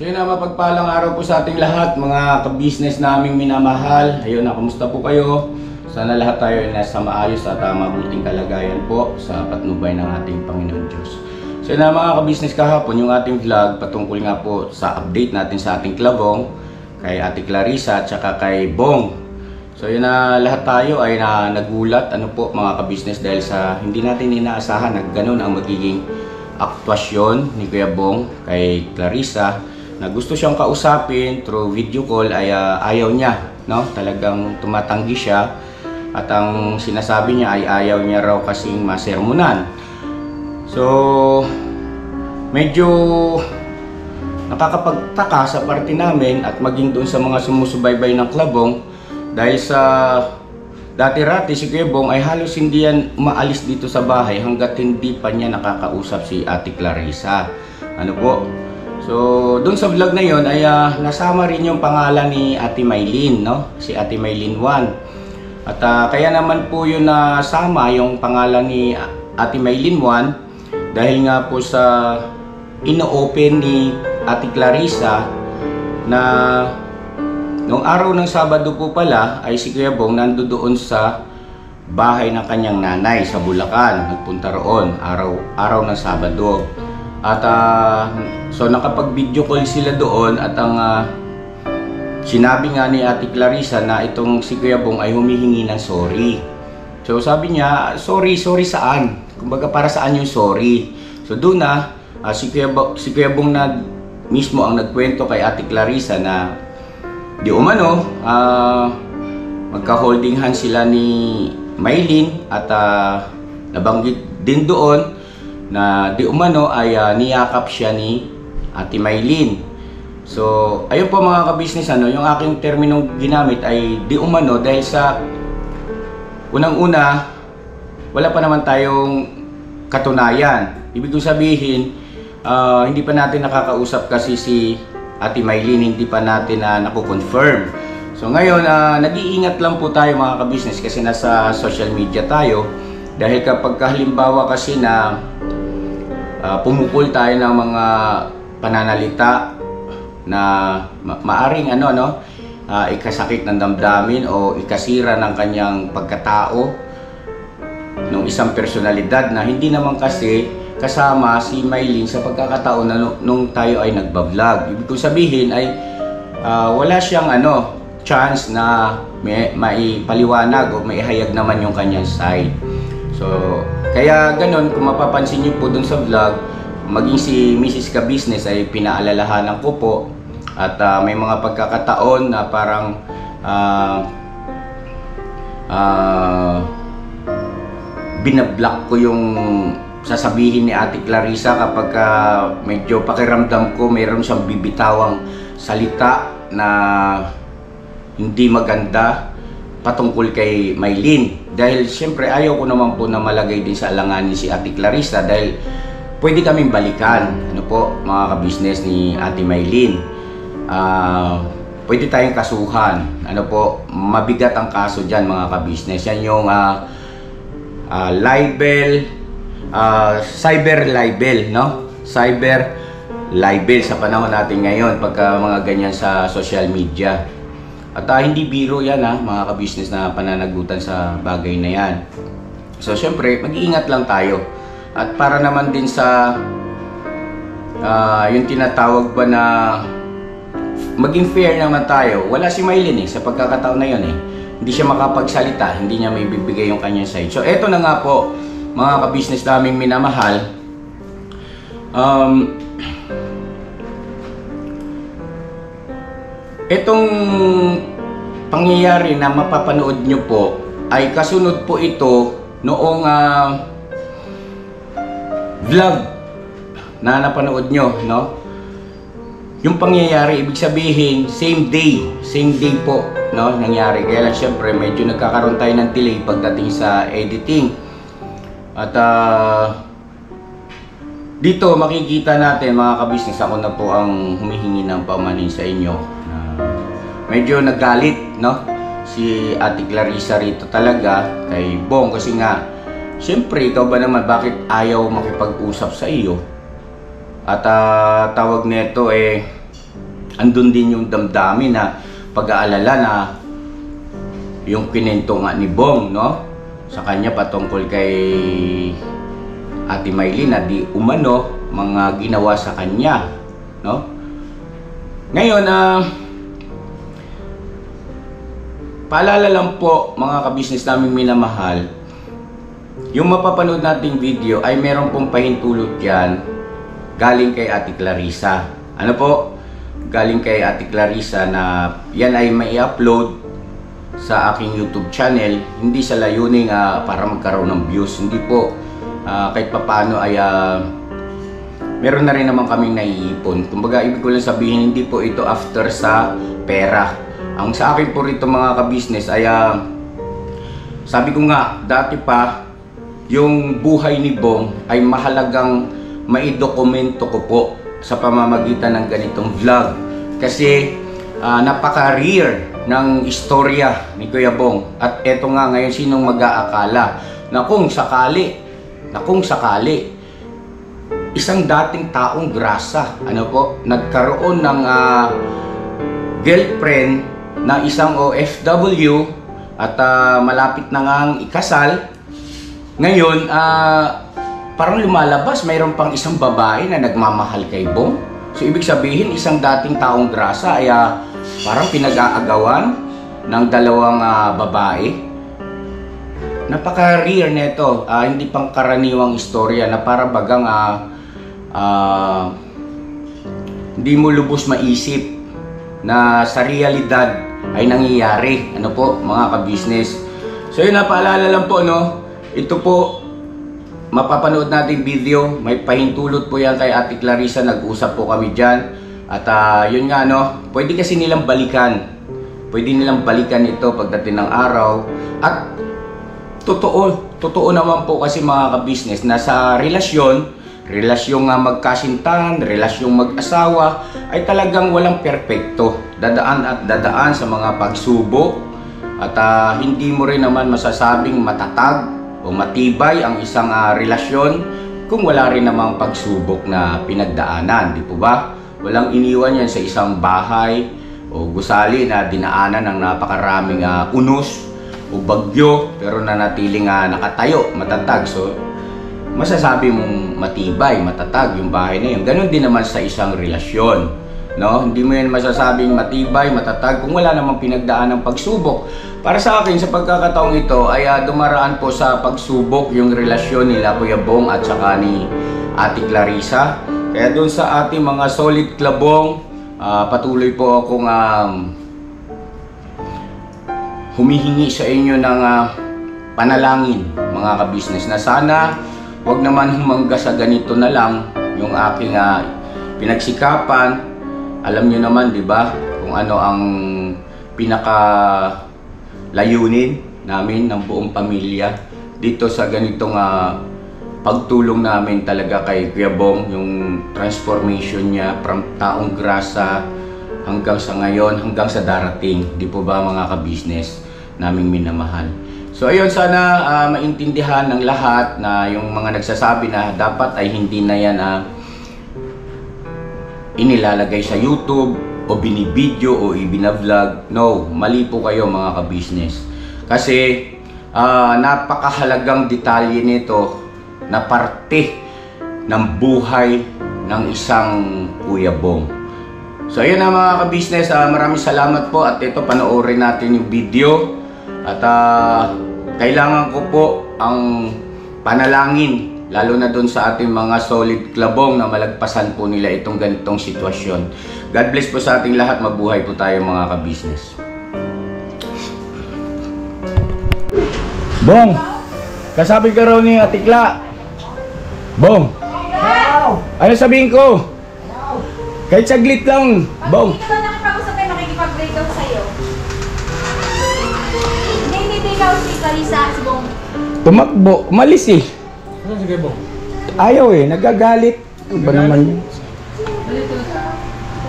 So yun na, mapagpalang araw po sa ating lahat, mga ka-business naming minamahal. Ayun na, kumusta po kayo? Sana lahat tayo ay nasa maayos at mabuting kalagayan po sa patnubay ng ating Panginoon Diyos. So yun na mga ka-business, kahapon yung ating vlog patungkol nga po sa update natin sa ating klabong, kay Ate Clarissa at saka kay Bong. So yun na, lahat tayo ay nagulat po mga ka-business dahil sa hindi natin inaasahan na ganun ang magiging aktwasyon ni Kuya Bong kay Clarissa, na gusto siyang kausapin through video call ay ayaw niya, no? Talagang tumatanggi siya at ang sinasabi niya ay ayaw niya raw kasing masermonan. So medyo nakakapagtaka sa parte namin at maging doon sa mga sumusubaybay ng klabong dahil sa dati-rati si Kuya Bong ay halos hindi yan umaalis dito sa bahay hanggat hindi pa niya nakakausap si Ate Clarissa. Ano po? So, doon sa vlog na yon ay nasama rin yung pangalan ni Ate Maylin, no? Si Ate Maylin 1. At kaya naman po yun nasama yung pangalan ni Ate Maylin 1 dahil nga po sa ino-open ni Ate Clarissa na noong araw ng Sabado po pala ay si Kuya Bong nandoon sa bahay ng kanyang nanay sa Bulacan. Nagpunta roon araw ng Sabado. At so nakapag-video call sila doon at ang sinabi nga ni Ate Clarissa na itong si Kuya Bong ay humihingi ng sorry. So sabi niya, sorry saan? Kumbaga para saan yung sorry? So doon si Kuya Bong na mismo ang nagkwento kay Ate Clarissa na di umano magka-holding hands sila ni Maylin at nabanggit din doon na di umano ay niyakap siya ni Ate Maylin. So ayun po mga ka-business, yung aking terminong ginamit ay di umano dahil sa unang-una wala pa naman tayong katunayan. Ibig sabihin hindi pa natin nakakausap kasi si Ate Maylin, hindi pa natin nakukonfirm. So ngayon nag-iingat lang po tayo mga ka-business kasi nasa social media tayo dahil kapag halimbawa kasi na pumukol tayo ng mga pananalita na maaring ikasakit ng damdamin o ikasira ng kanyang pagkatao ng isang personalidad na hindi naman kasi kasama si Maylin sa pagkakataon na nung tayo ay nagbablog. Ibig sabihin ay wala siyang chance na maipaliwanag o maihayag naman yung kanyang side. So kaya ganun, kung mapapansin niyo po dun sa vlog, maging si Mrs. Ka-Business ay pinaalalahanan ko po at may mga pagkakataon na parang binablock ko yung sasabihin ni Ate Clarissa kapag medyo pakiramdam ko mayroon siyang bibitawang salita na hindi maganda patungkol kay Maylin. Dahil siyempre ayaw ko naman po na malagay din sa alanganin si Ate Clarissa dahil pwede kaming balikan mga ka-business ni Ate Maylin. Pwede tayong kasuhan. Mabigat ang kaso dyan mga ka-business. Yan yung libel, cyber libel, no? Cyber libel sa panahon natin ngayon pagka mga ganyan sa social media. At hindi biro yan mga ka-business na pananagutan sa bagay na yan. So syempre mag-iingat lang tayo. At para naman din sa yung tinatawag ba na maging fair naman tayo. Wala si Maylin sa pagkakataon na yun Hindi siya makapagsalita, hindi niya may bibigay yung kanyang side. So eto na nga po mga ka-business naming minamahal. Itong pangyayari na mapapanood nyo po ay kasunod po ito noong vlog na napanood nyo, no? Yung pangyayari, ibig sabihin same day po, no, nangyari. Kaya lang syempre medyo nagkakaroon tayo ng delay pagdating sa editing. At dito makikita natin mga ka-business, ako na po ang humihingi ng paumanhin sa inyo. Medyo nagalit, no, si Ate Clarissa rito talaga kay Bong kasi nga syempre ikaw ba naman, bakit ayaw makipag-usap sa iyo? At tawag nito andun din yung damdamin na pag-aalala na yung kinento nga ni Bong, no? Sa kanya patungkol kay Ate Maylin na di umano mga ginawa sa kanya, no? Ngayon, paalala lang po mga kabisnes naming minamahal, yung mapapanood nating video ay meron pong pahintulot yan galing kay Ate Clarissa. Ano po? Galing kay Ate Clarissa na yan ay may upload sa aking YouTube channel. Hindi sa layuning para magkaroon ng views. Hindi po. Kahit papano ay meron na rin naman kaming naiipon. Kumbaga, ibig ko lang sabihin, hindi po ito after sa pera. Ang sa akin po rito mga kabisnes ay sabi ko nga, dati pa yung buhay ni Bong ay mahalagang maidokumento ko po sa pamamagitan ng ganitong vlog. Kasi napaka-rare ng istorya ni Kuya Bong. At eto nga ngayon, sinong mag-aakala na kung sakali isang dating taong grasa, ano po, nagkaroon ng girlfriend na isang OFW at malapit na ngang ikasal. Ngayon, parang lumalabas, mayroon pang isang babae na nagmamahal kay Bong. So, ibig sabihin, isang dating taong grasa ay parang pinag-aagawan ng dalawang babae. Napaka-rare nito, hindi pang karaniwang istorya na para bagang hindi mo lubos maisip na sa realidad ay nangyayari. Ano po, mga ka-business. So, yun, napaalala lang po, no? Ito po, mapapanood natin video, may pahintulot po yan kay Ate Clarissa, nag-usap po kami dyan. At yun nga, no, pwede kasi nilang balikan. Pwede nilang balikan ito pagdating ng araw. At totoo naman po kasi mga ka-business na sa relasyong magkasintahan, relasyong mag-asawa, ay talagang walang perpekto. Dadaan at dadaan sa mga pagsubok. At hindi mo rin naman masasabing matatag o matibay ang isang relasyon kung wala rin namang pagsubok na pinagdaanan, di po ba? Walang iniwan yan sa isang bahay o gusali na dinaanan ng napakaraming unos o bagyo pero nanatiling nakatayo, matatag. So, masasabi mong matibay, matatag yung bahay na yun. Ganon din naman sa isang relasyon. No? Hindi mo yan masasabing matibay, matatag kung wala namang pinagdaan ng pagsubok. Para sa akin, sa pagkakataong ito ay dumaraan po sa pagsubok yung relasyon nila Kuya Bong at saka ni Ate Clarissa. Kaya doon sa ating mga solid klabong, patuloy po akong humihingi sa inyo ng panalangin mga ka-business na sana wag naman humangga sa ganito na lang yung aking pinagsikapan. Alam nyo naman, di ba, kung ano ang pinaka layunin namin ng buong pamilya dito sa ganitong pagtulong namin talaga kay Kuya Bong, yung transformation niya from taong grasa hanggang sa ngayon, hanggang sa darating, di po ba mga ka-business naming minamahal. So ayun, sana maintindihan ng lahat na yung mga nagsasabi na dapat ay hindi na yan inilalagay sa YouTube o binibidyo o ibinavlog. No, mali po kayo mga ka-business. Kasi napakahalagang detalye nito na parte ng buhay ng isang Kuya Bong. So ayun na mga ka-business, maraming salamat po at ito panoorin natin yung video. At kailangan ko po ang panalangin lalo na doon sa ating mga solid klabong na malagpasan po nila itong ganitong sitwasyon. God bless po sa ating lahat. Mabuhay po tayo mga ka-business. Bong, kasabi ka raw ni Ate Kla. Bong, ano sabihin ko? Kahit saglit lang, Bong. Hindi ka ba nakipag-usap tayo, makikipag-break out sa'yo? Hindi ikaw si Clarissa, si Bong. Tumakbo, umalis eh. Ano sige, Bong? Ayaw eh, nagagalit. Ano ba naman yun?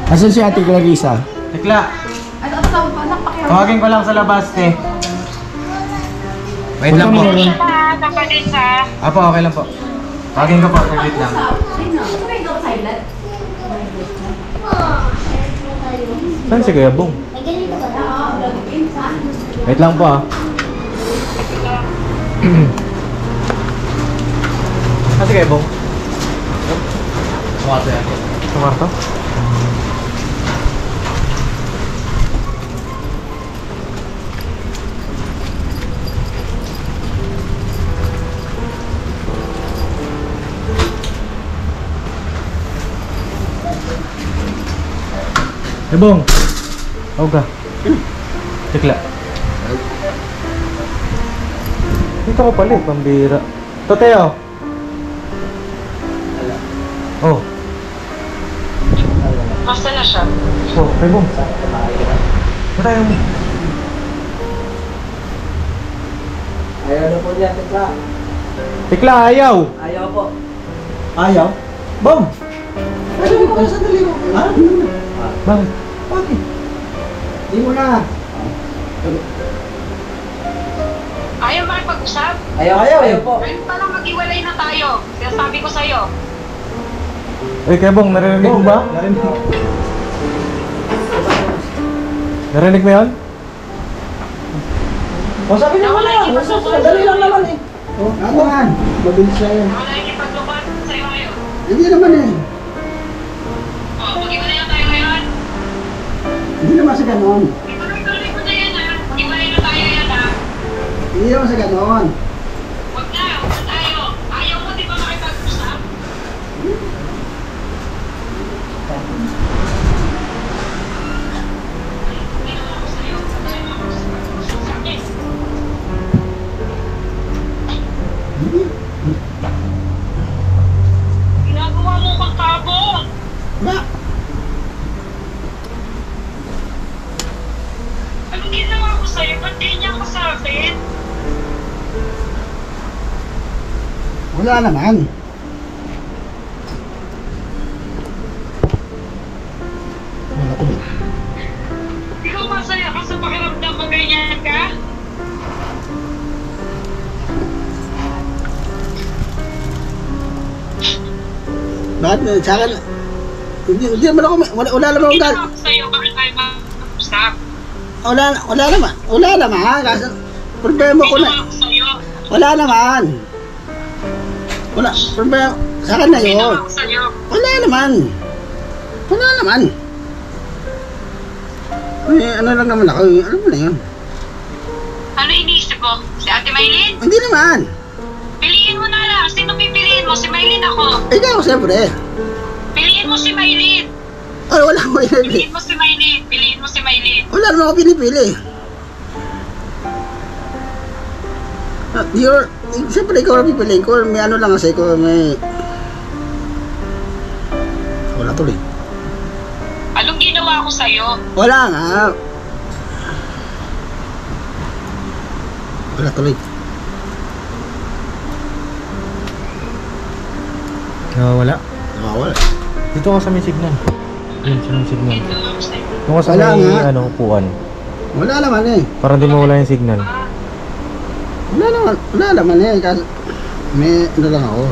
Asan si Ate Clarissa? Tekla, Ano tawag pa? Napakiyaw. tawagin ko lang sa labas, te. Wait lang po. Apo, okay lang po. Tawagin ko po, wait lang. Sino? Ito ba yung silent? Saan si Kuya Bong? Ay, ganito ba? Oo, login sa. Wait lang po ah. Saan si Kuya Bong? Sa kwarto? Eh, Bong! Tawag ka. Tikla. Dito ka pala eh, pambira. Toteo! Oh. Basta na siya. Oh, kay Bong. Patay mo. Ayaw na po niya, Tekla. Tikla, ayaw! Ayaw po. Ayaw? Bom! Ayaw mo ka sa dali mo. Ha? Bakit? Bakit? Di mo na. Ayaw makipag-usap? Ayaw po. Ayun pa lang mag-iwalay na tayo. Sinasabi ko sa'yo. Eh, kay Bong, narinig mo ba? Narinig mo. Narinig mo yun? O sabi na mo na. Dali lang naman eh. O, ano yan? Mabilis na yan. Ako na ikipaglupan sa'yo ngayon. Hindi naman eh. O, mag-iwalay na tayo ngayon. Hindi naman sa ganon. Ituloy-tuloy ko na yan ha. Mag-iwalay na tayo yan ha. Hindi naman sa ganon. Huwag na tayo. Ayaw mo di ba makipag-usap? Hindi naman ako sa'yo. Tayo makipag-usap sa akin. Ginagawa mo kang tabong. Ba? Anong ginawa ko sa'yo? Ba't ganyan ka sa akin? Wala naman. Wala ko. Ikaw masaya ka sa pakiramdam mo ganyan ka? Bakit sa akin? Hindi naman ako, wala naman akong Ginawa ko sa'yo, bakit tayo mag-usap? Wala naman. Wala naman. Kasi problema ko na. Ginawa ko sa'yo. Wala naman. Wala. Problema. Sa akin na yun. Ginawa ko sa'yo. Wala naman. Wala naman. Eh, ano lang naman ako. Ano mo na yun? Ano iniisip mo? Si Ate Maylin? Hindi naman. Piliin mo na lang. Sino pipiliin mo? Si Maylin ako. Ikaw, siyempre. Piliin mo si Maylin. Ay, wala akong pinipili. Piliin mo si Maylin. Piliin mo si Maylin. Wala naman ako pinipili. Siyempre, ikaw na pipiliin ko. May ano lang kasi ko. May... Wala tuloy. Anong ginawa ko sa'yo? Wala nga. Wala tuloy. Wala. Nawawala. Dito ka sa may signal. Yun, sa may signal. Ginawa ko sa'yo. Dito ka sa Wala may, nga. upuan. Wala naman eh. Parang di mawala yung signal. Wala naman eh. Kasi may ano lang ako.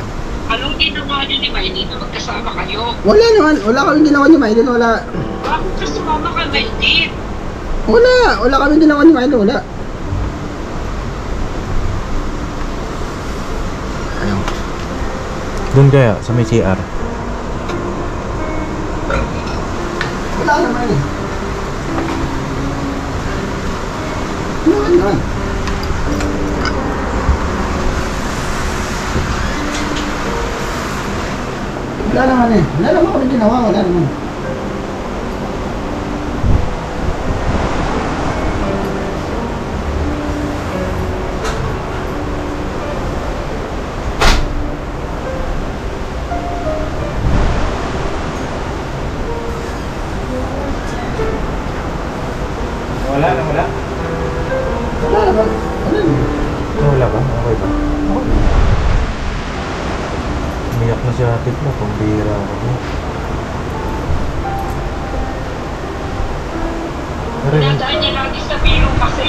Anong ginawa niyo ni Maylin na magkasama kayo? Wala naman. Wala kaming ginawa ni Maylin. Wala. Bakit ka sumama ka Maylin? Wala kaming ginawa ni Maylin. Wala. Ayaw. Doon kaya, sa may CR. Wala naman eh. Wala naman. Wala naman eh. Wala naman kami ginawa. Wala naman. Wala. Wala naman. Wala naman. Wala ba? Okay ba? Umiyak na si ate mo, pambira ako. Nadaan niya lagi sa biro kasi.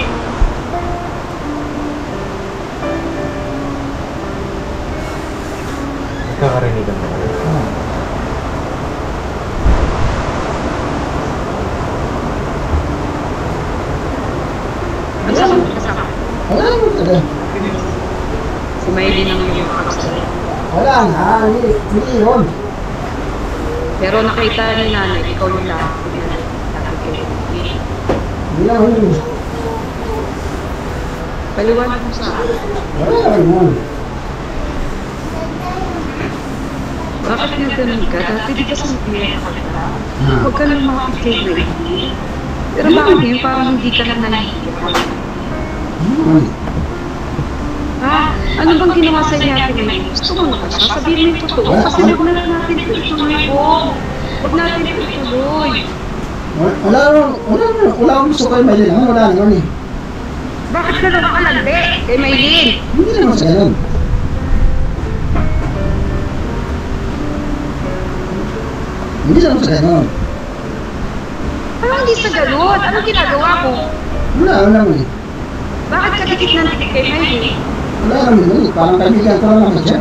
Nagkakarinigan mo kayo. naman yung kakasal. Wala nga, hindi yun. Pero nakita ni nanay, ikaw yung lahat. Hindi naman yun. Paliwanag mo sa akin. Wala naman yun. Bakit nga ganun ka? Dati di ka sabihin ako na. Huwag ka nang makakit kay Grady. Pero bakit ngayon parang hindi ka na nanahihiyan? Ha? Ano bang ginawa sa inyo natin ngayon? Gusto mo na siya? Sabihin mo yung totoo. Kasi huwag na lang natin ituloy po. Huwag natin ituloy. Wala akong gusto kay Maylin. Wala naman eh. Bakit ka naman kalandi kay Maylin? Hindi naman sa ganun. Hindi naman sa ganun. Ano hindi sa galon? Anong ginagawa ko? Wala naman eh. Bakit ka dikit na dikit kay Maylin? Wala naman yun eh. Parang kaibigan ko lang naman siya.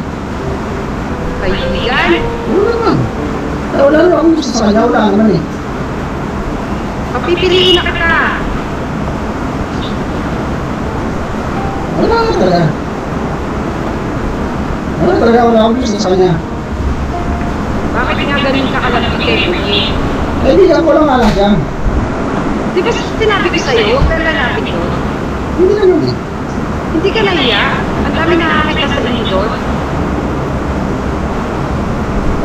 Kaibigan? Wala naman. Wala naman akong gusto sa kanya. Wala naman eh. Papipiliin na kita. Wala talaga. Wala akong gusto sa kanya. Bakit nga ganun ka kalapit kay Maylin? Kaibigan ko lang nga lang siya. Di ba sinabi ko sa'yo, huwag ka lalapit doon? Hindi naman eh. Hindi ka naiya? Ang dami nakakita sa inyo doon.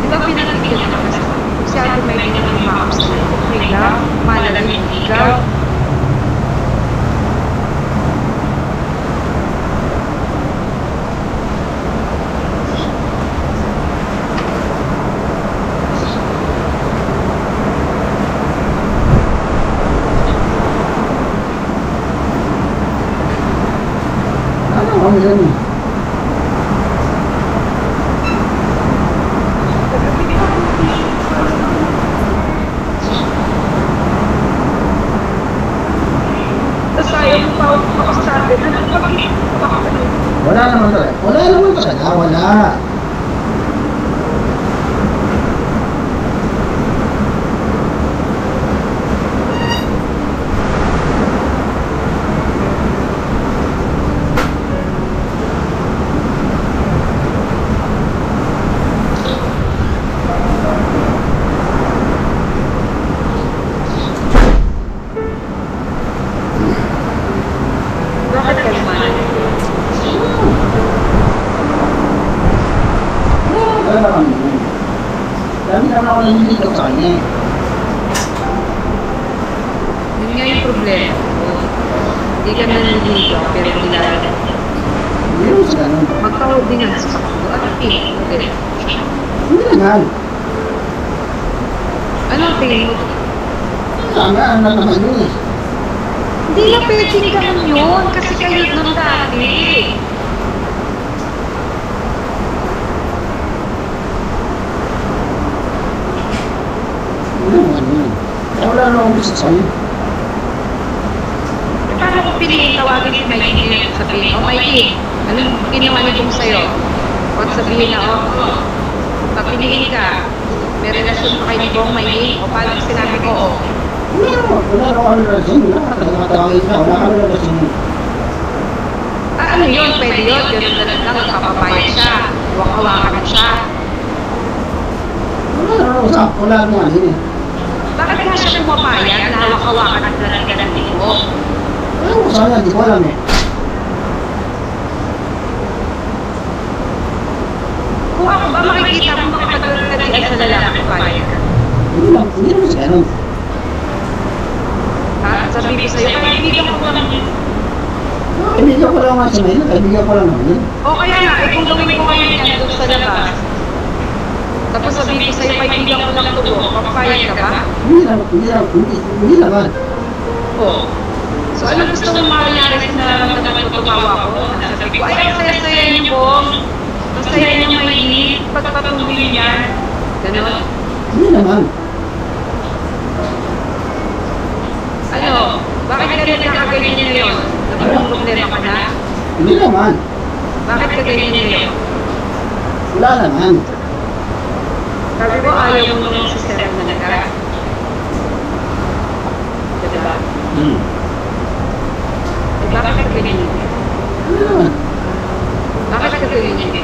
Di ba pinagpipigyan ka kasi? Si Ate Maylin ang umakap sa iyo. Okay lang, malalang ikaw. Ano yan eh. Tapos ayaw mo pa ako sa atin. Ano ba? Wala naman talaga. Wala naman talaga. Wala. Bakit ka naman? Wala naman yun. Dami naman ako naniligaw sa kanya eh. Yun nga yung problema. Hindi ka naniligaw pero nilalala. Hindi naman sa ganun. Magtawag din nga sa sakto. Ano tingin? Hindi naman. Ano tingin mo? Wala nga. Ano naman yun eh. Hindi na pwedeng ganun yun kasi kayo nung dati. Hindi naman yun. Wala naman akong gusto sa kanya. Paano ko piliin tawagin si Mikey ngayon sabihin, oh Mikey, anong ginawa niyo kung sa'yo? Huwag sabihin na, oh, papiliin ka. May relasyon pa kayo ni Bong Mikey? O paano sinabi ko, oh? Wala naman. Wala naman akong relasyon. Wala ka talaga tawagin ka. Wala ka relasyon. Ano yun? Pwede yun. Ganun na lang, nagpapapayag siya. Huwag-hawakan mo siya. Wala naman ako sa. Wala naman yun eh. Bakit nga siya pumapayag na hawak-hawakan ang dalang-dalang mo? Wala ko sana. Hindi ko alam eh. Kung ako ba makikita mo makapagdalian sa lalaki papayag? Hindi naman sa ganun. Ha? Sabi ko sa'yo, kaibigan ko lang yun. Kaibigan ko lang nga sa ngayon. Kaibigan ko lang naman yun. O kaya nga, eh kung gawin ko ngayon yan doon sa labas, tapos sabihin ko sa'yo, kaibigan ko lang ito, papayag ka ba? Hindi naman. Oo. So ano gusto mong mangyari sa nararamdaman ko tumawa ko? Sabi ko, ay, ang saya-saya niyo po. Ang saya niyo may pagpatuloy niyan. Ganon. Hindi naman. Ano? Bakit ka rin nakaganyan niya ngayon? Nagulong problema ka na? Hindi naman. Bakit ka ganyan niya ngayon? Wala naman. Sabi ko, ayaw mo nung si Sarah na naga. Diba? Eh, bakit ka ganyan niya? Hindi naman. Bakit ka ganyan niya?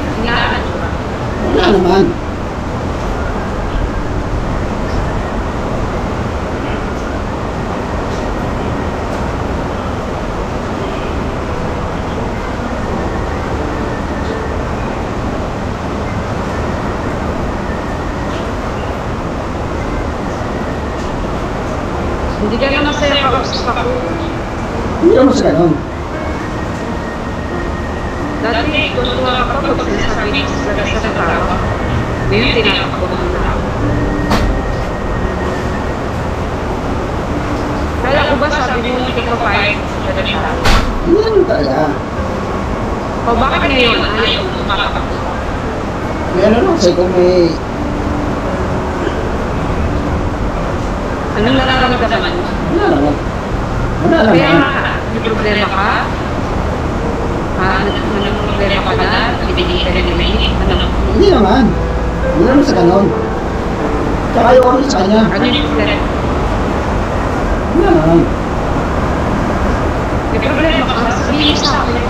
Hindi ka na masaya kausap ako. Hindi naman sa ganon. Dati, tuwa ka pa pag sinasabi mo sa tao. Ngayon, tinatapos mo na ako. Kala ko ba sabi mo hindi ka papayag sa siya? Hindi naman talaga. O bakit ngayon ayaw mo makakapag? May ano lang sa'yo kung may... Anong nararamdaman mo? Wala naman. Wala Kaya naman. may problema ka? Anong problema ka na? Ibigay ka rin naman? Ano? Hindi naman. Hindi naman sa ganon. Tsaka ayaw kami sa kanya. Ano yung problema? Wala naman. May problema ka? Sabihin sa akin.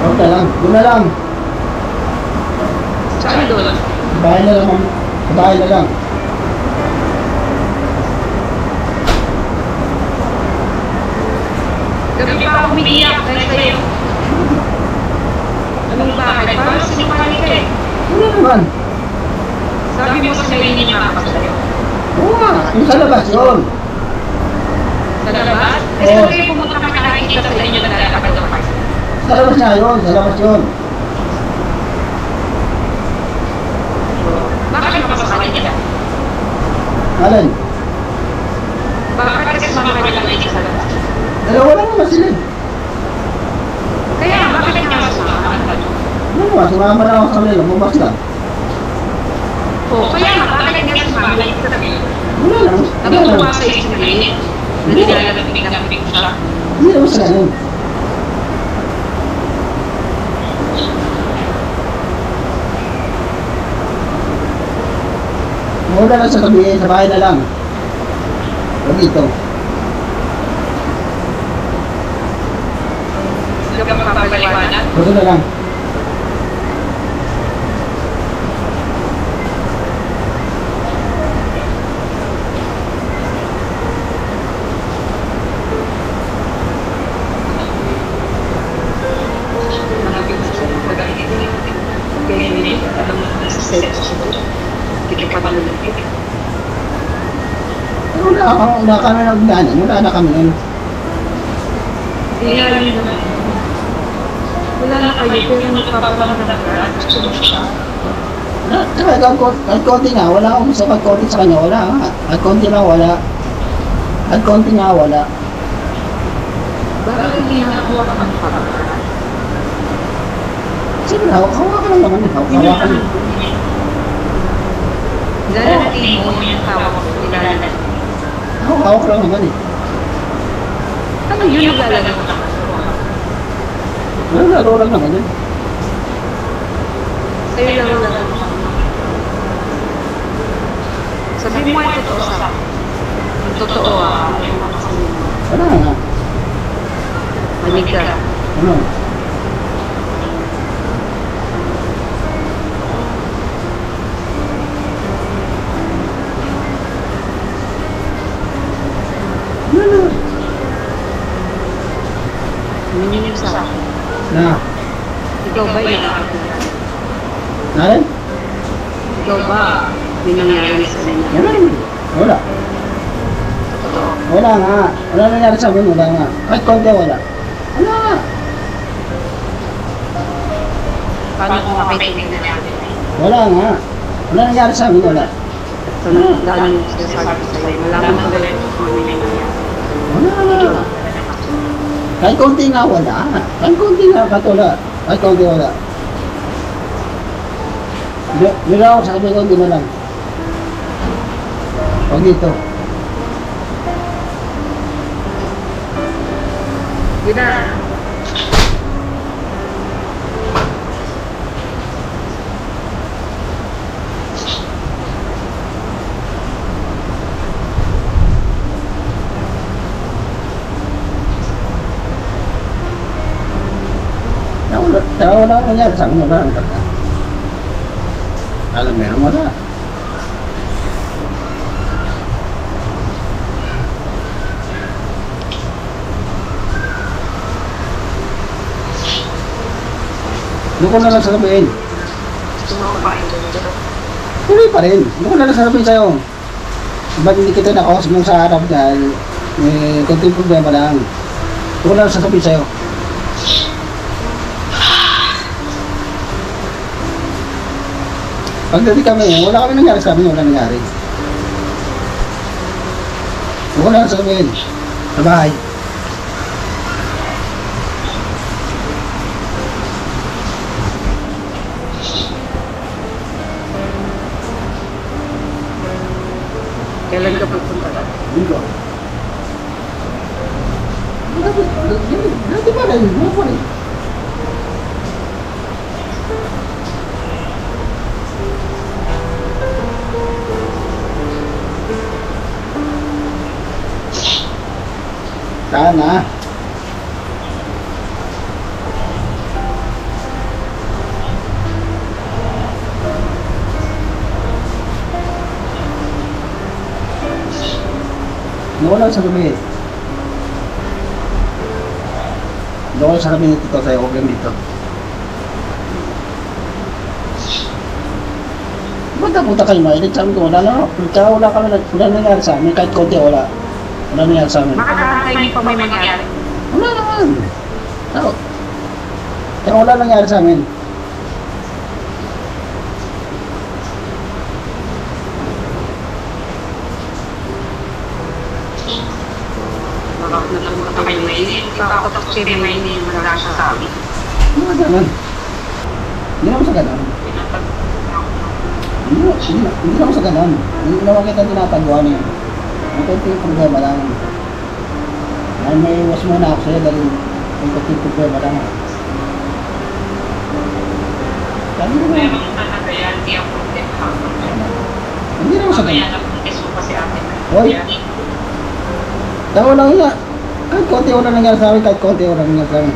Huwag na lang. Doon na lang. Saan doon? Sa bahay na lang. Sa bahay na lang. Gabi pa ako umiiyak dahil sa'yo. Anong bakit? Parang sinungaling ka eh. Wala naman. Sabi mo sa ngayon niya nakakasaya. Oo nga. Yung sa labas yun. Sa labas? Eh, saan kayo pumunta ka nakikita sa inyo na nakakasaya? Sa labas na yun. Sa labas yun. Bakit napasakay niya? Alin? Bakit kasi sumama ka lang sa labas? Dalawa lang naman sila. Kaya bakit nga sumama? Ano nga? Sumama na ako sa kanila. Bumabas lang. Oo, kaya nga bakit nga sumama sa labas? Wala lang. Wala Natutuwa lang. sa isang minute na nilalabing siya. Hindi naman sa ganon. Muna lang sasabihin, sa bahay na lang. Huwag dito. Hindi ka papapaliwanag. Gusto na lang. Wala kami nagdaanan. Wala na kami nun. Wala na kayo, pero nagpapalamdag ka. Gusto mo siya. Kahit konti nga, wala akong gusto kahit konti sa kanya. Wala nga. Kahit konti lang, wala. Kahit konti nga, wala. Bakit hindi nakakuha ka ng pagkakas? Sige, hawak ka lang naman. Hawak ka lang. Lalalatin mo yung tawag ko, nilalalatin. Hawak ka lang naman eh. Ano yun ang lalalatin mo? Wala, laro lang naman yun. Sa'yo lang ang lalalatin mo. Sabi mo ay totoo sa akin. Ang totoo ah. Wala nga. Manig ka. Ano? Ano? Nangyayari sa akin. Na? Ikaw ba yung nakakita? Narin? Ikaw ba yung nangyari sa inyo? Wala naman. Wala. Totoo. Wala nga. Wala nangyari sa amin. Wala nga. Kahit konti wala. Wala nga. Paano kung makikinig na natin? Wala nga. Wala nangyari sa amin. Wala. So, daan mo sinasabi ko sa'yo. Malaman ko rin kung ano yung nangyari. Wala nga. Kahit konti nga wala. Kahit konti nga. Kahit wala. Kahit konti wala. Nila ako sabi ko, hindi mo lang. Huwag dito. Yun na. Wala nangyari sa amin. Wala nangyari. Alam mo yan, wala. Doon ko na lang sasabihin. Gusto mo ako pa ito. Tuloy pa rin. Doon ko na lang sasabihin sa'yo. Ba't hindi kita nakausap mo sa harap dahil may konting problema lang. Ito ko lang sasabihin sa'yo. Pagdating kami, wala kami nangyari sa amin, wala nangyari. Ito ko lang sasabihin. Sa bahay. Kailan ka pupunta ka? Dito. Dati pa rin, ano pa rin. Sana. Wala sa gabi. Doon sa gabi nito sa'yo, huwag lang dito. Ba't napunta kayo mainit? Sabi ko, wala na. Wala kami, wala nangyari sa amin. Kahit konti, wala. Wala nangyari sa amin. Makakasay niyo pa may mangyari. Wala naman. Tao. Kaya wala nangyari sa amin. Nakakita kayo na yun. Takot ako siya may wala siya sa amin. Wala naman. Hindi naman sa ganun. Hindi naman sa ganun. Hindi naman kita tinataguan eh. Ang konting problema lang. Ay, may iwas muna ako sa'yo dahil may konting problema lang. Sabi ko na. Meron talaga yan. Hindi ang problema. Hindi naman sa ganun. Kaya napuntis mo kasi atin. Hoy! Tawa lang nga. Kahit konti wala nangyari sa amin, kahit konti wala nangyari sa amin.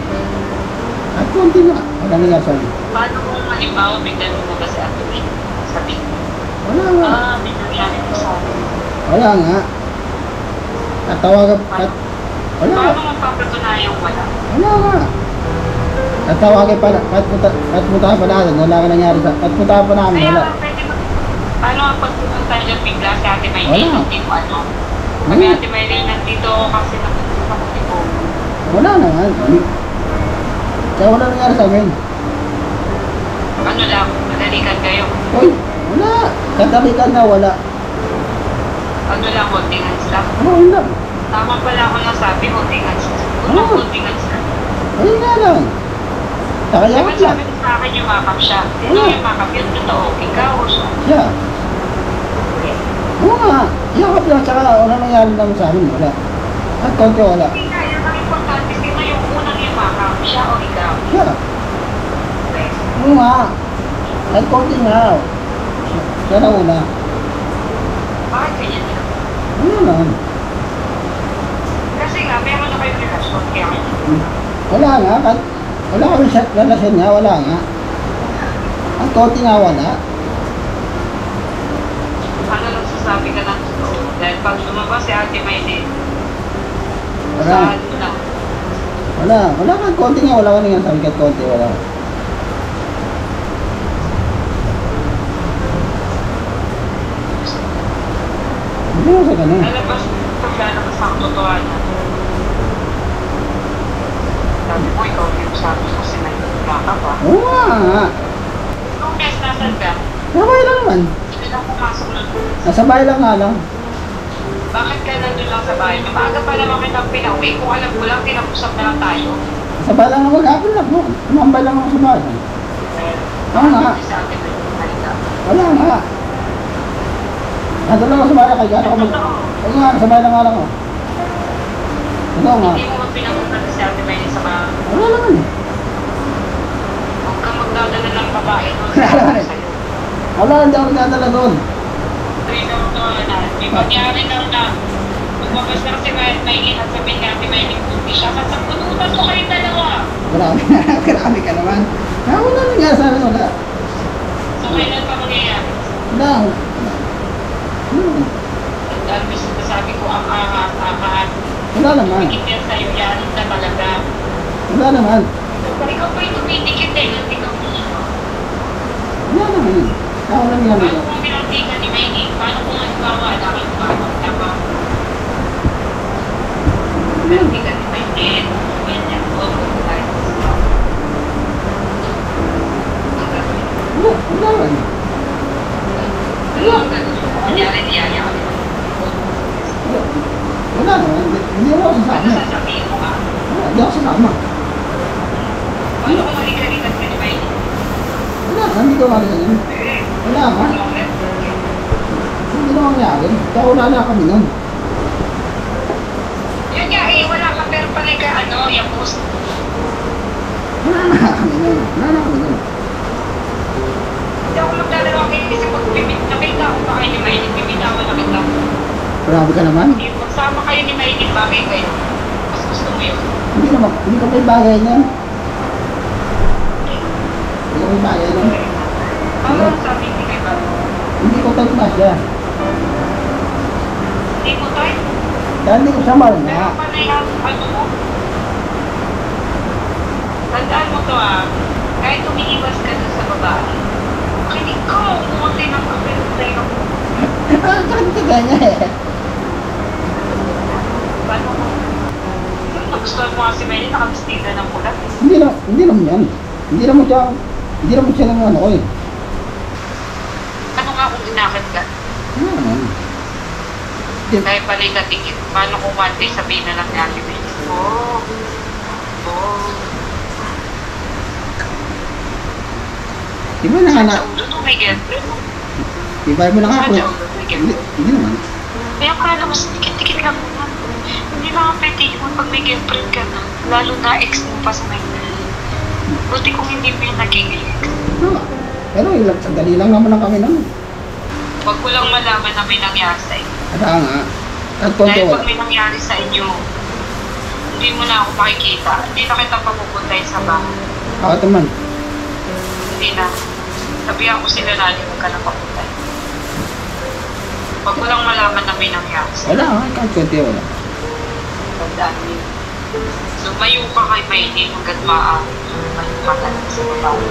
Kahit konti nga, wala nangyari sa amin. Paano kung halimbawa bigyan mo ba si Ate May? Sabi ko, Wala nga. may nangyari ko sa atin. Wala nga. Tatawagan, wala. Paano magpapatunayan wala? Wala nga. Tatawagin pa, at puntahan pa natin, wala ka nangyari sa, at puntahan pa namin, Kaya wala. pwede mo, paano ang pagpupunta niya bigla si Ate May? Wala. Hindi mo ano? Sabi Ate May nandito ako kasi nakukuha ko si Bobo. Wala naman. Kaya wala nangyari sa amin. Ano lang, madalikan kayo. Uy, wala. Katalikan na, wala. Ano lang, holding hands lang. Oo, wala. Tama pala ako nasabi, holding hands lang. Ano Oo. holding hands lang? Ayun nga lang. Nakayakap Dapat lang. sabi ko sa akin yung makap siya. Sino Wala. yung makap yun? Totoo, ikaw o siya? Siya. Oo nga. Yakap lang, tsaka wala nangyari naman sa amin, wala. At konti wala. Hindi nga, yung ang importante, sino yung unang yung makap? Siya o ikaw? Siya. Okay. Oo nga. At konti nga. Siya na una. Bakit ganyan yun? Ano naman. Kasi nga, meron na kayong relasyon, kaya Wala nga. Wala kami sa relasyon nga, wala nga. At konti nga wala. ano lang sasabi ka ng totoo. Dahil pag lumabas si Ate May din, Wala. saan mo lang. Wala nga. Konti nga, wala ka nangyari sa amin kahit konti, wala. Hindi mo sa ganun. Lalabas, paglalabas ang totohanan. Sabi mo, ikaw yung sabi ko kasi nagkaka pa. Oo nga. Nung yes, nasan ka? Sabay lang naman. Hindi lang pumasok na. Nasa bahay lang nga lang. Bakit ka nandun lang sa bahay? Maaga pa naman kitang pinauwi. Kung alam ko lang, tinapusap na lang tayo. Sa bahay lang ako maghapon lang. No? Tumambay lang ako sa bahay. Oo nga. Sa atin na yung halika. Wala nga. Nandun lang ako sa bahay kaya gano'n ako mag... Oo nga, sa bahay lang nga lang ako. Ito nga. Hindi mo magpinapunta si Ate May sa mga... Wala naman eh. Huwag kang magdadala ng babae doon Wala naman eh. sa'yo. Wala, hindi ako nagdadala doon. May mangyari lang na lumabas na kasi may inat sabihin ni Ate May hindi siya kasapunutan ko kayo dalawa. Grabe, grabe ka naman. Wala nangyari sa amin, wala. So kailan pa mangyayari? Wala. Dahil sabi ko ang angat. Wala naman. Pikit yan sa'yo yan na talaga. Wala naman. So ikaw pa yung tumitikit eh. Hindi ka Wala naman. Ako lang yan. Paano kung pinantikan ni Maylin? Paano kung nagbawa? Dapat tama. Pinantikan ni Maylin. Ganyan po. Wala lang. Kunyari niya. Wala naman. Hindi ako sasama. Ano sasabihin mo ka? Hindi ako sasama. Paano kung maligalitan ka ni Maylin? Wala ka, hindi ko wala yan. Wala ka. Hindi na mangyari. Kaya wala na kami nun. Yun nga eh, wala ka pero pala ka yung post. Wala na kami nun. Wala na kami nun. Hindi ako magdadalawa kayo kasi pag nakita ko pa kayo ni Maylin, bibitawan na kita. Grabe ka naman. Magsama kayo ni Maylin, bagay kayo. Mas gusto mo yun. Hindi ka may bagay nun. Hindi ka may bagay nun. Ano ang sabi ni kayo ba? Hindi ko tayo masya. Hindi mo tayo. Dahil hindi ko sama rin Pero nga. pala yung mo. Tandaan mo to kahit umiiwas ka dun sa babae, makinig ko, kumunti ng kapil tayo. Sakit ka ganyan eh. Paano mo? Nagustuhan mo nga si Maylin, nakabistida ng pula. Hindi naman yan. Hindi naman siya ng ano ko eh. Ano nga kung inakit ka? Ano naman? Dahil pala yung natikit. Paano kung one day sabihin na lang niya si Maylin? Oh. Di ba na nga na? Sa ulo to, may girlfriend. Di ba mo na nga Sa ako? ulo, may girlfriend. Hindi naman. Kaya kala mas dikit-dikit lang naman. Hindi naman pwede yun pag may girlfriend ka na. Lalo na ex mo pa sa Maylin. Buti kung hindi mo yung naging ex. No. Pero ilang sandali lang naman ang kami nun. Huwag ko lang malaman na may nangyari sa inyo. Kaya nga. At Dahil konto. pag may nangyari sa inyo, hindi mo na ako makikita. Hindi na kita papupuntahin sa bahay. Ako naman. Hindi na. Sabihan ko sila na huwag ka na papuntahin. Huwag ko lang malaman na may nangyari sa Wala nga. Kahit konti wala. Tandaan mo yun. Lumayo ka kay Maylin hanggat maaari. Lumayo ka talaga sa babae.